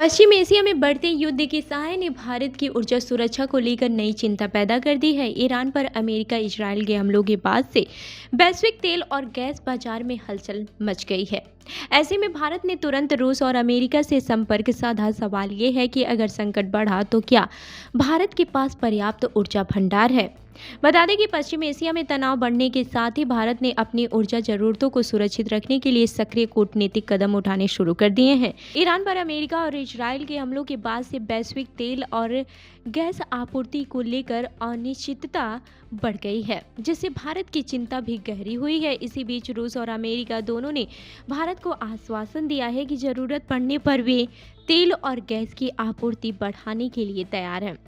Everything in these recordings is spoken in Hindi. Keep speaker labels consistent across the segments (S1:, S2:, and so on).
S1: पश्चिम एशिया में बढ़ते युद्ध के सहाय ने भारत की ऊर्जा सुरक्षा को लेकर नई चिंता पैदा कर दी है। ईरान पर अमेरिका इजरायल के हमलों के बाद से वैश्विक तेल और गैस बाजार में हलचल मच गई है। ऐसे में भारत ने तुरंत रूस और अमेरिका से संपर्क साधा। सवाल ये है कि अगर संकट बढ़ा तो क्या भारत के पास पर्याप्त ऊर्जा भंडार है। बता दें कि पश्चिम एशिया में तनाव बढ़ने के साथ ही भारत ने अपनी ऊर्जा जरूरतों को सुरक्षित रखने के लिए सक्रिय कूटनीतिक कदम उठाने शुरू कर दिए हैं। ईरान पर अमेरिका और इजरायल के हमलों के बाद से वैश्विक तेल और गैस आपूर्ति को लेकर अनिश्चितता बढ़ गई है, जिससे भारत की चिंता भी गहरी हुई है। इसी बीच रूस और अमेरिका दोनों ने भारत को आश्वासन दिया है कि जरूरत पड़ने पर वे तेल और गैस की आपूर्ति बढ़ाने के लिए तैयार हैं।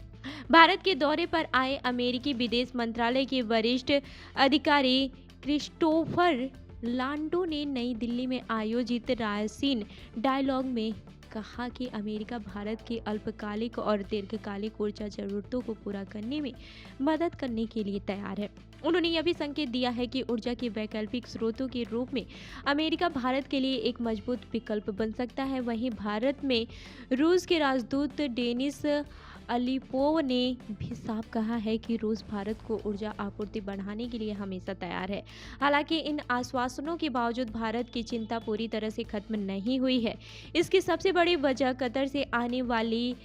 S1: भारत के दौरे पर आए अमेरिकी विदेश मंत्रालय के वरिष्ठ अधिकारी क्रिस्टोफर लांडो ने नई दिल्ली में आयोजित रायसीन डायलॉग में कहा कि अमेरिका भारत की अल्पकालिक और दीर्घकालिक ऊर्जा जरूरतों को पूरा करने में मदद करने के लिए तैयार है। उन्होंने यह भी संकेत दिया है कि ऊर्जा के वैकल्पिक स्रोतों के रूप में अमेरिका भारत के लिए एक मजबूत विकल्प बन सकता है। वहीं भारत में रूस के राजदूत डेनिस अलीपोव ने भी साफ कहा है कि रूस भारत को ऊर्जा आपूर्ति बढ़ाने के लिए हमेशा तैयार है। हालांकि इन आश्वासनों के बावजूद भारत की चिंता पूरी तरह से खत्म नहीं हुई है। इसकी सबसे बड़ी वजह कतर से आने वाली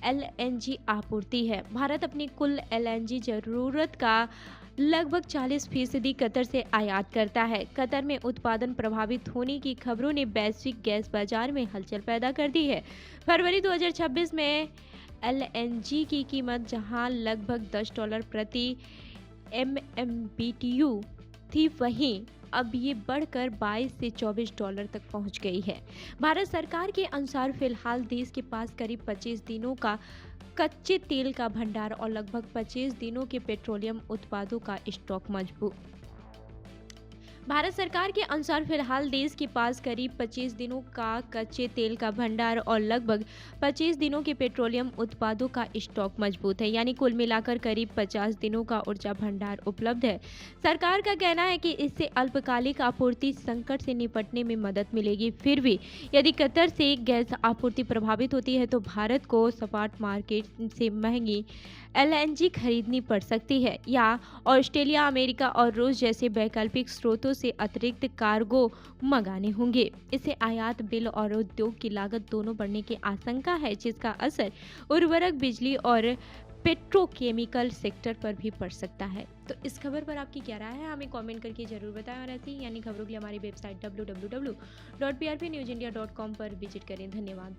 S1: एलएनजी आपूर्ति है। भारत अपनी कुल एलएनजी जरूरत का लगभग 40% कतर से आयात करता है। कतर में उत्पादन प्रभावित होने की खबरों ने वैश्विक गैस बाजार में हलचल पैदा कर दी है। फरवरी 2026 में एलएनजी की कीमत जहां लगभग $10 प्रति MMBTU थी, वहीं अब ये बढ़कर $22 से $24 तक पहुंच गई है। भारत सरकार के अनुसार फिलहाल देश के पास करीब 25 दिनों का कच्चे तेल का भंडार और लगभग 25 दिनों के पेट्रोलियम उत्पादों का स्टॉक मजबूत। भारत सरकार के अनुसार फिलहाल देश के पास करीब 25 दिनों का कच्चे तेल का भंडार और लगभग 25 दिनों के पेट्रोलियम उत्पादों का स्टॉक मजबूत है, यानी कुल मिलाकर करीब 50 दिनों का ऊर्जा भंडार उपलब्ध है। सरकार का कहना है कि इससे अल्पकालिक आपूर्ति संकट से निपटने में मदद मिलेगी। फिर भी यदि कतर से गैस आपूर्ति प्रभावित होती है तो भारत को स्पॉट मार्केट से महंगी एलएनजी खरीदनी पड़ सकती है या ऑस्ट्रेलिया, अमेरिका और रूस जैसे वैकल्पिक स्रोतों से अतिरिक्त कार्गो मंगाने होंगे। इससे आयात बिल और उद्योग की लागत दोनों बढ़ने की आशंका है, जिसका असर उर्वरक, बिजली और पेट्रोकेमिकल सेक्टर पर भी पड़ सकता है। तो इस खबर पर आपकी क्या राय है, हमें कमेंट करके जरूर बताएं और ऐसी यानी खबरों के लिए हमारी वेबसाइट www.prpnewsindia.com पर विजिट करें। धन्यवाद।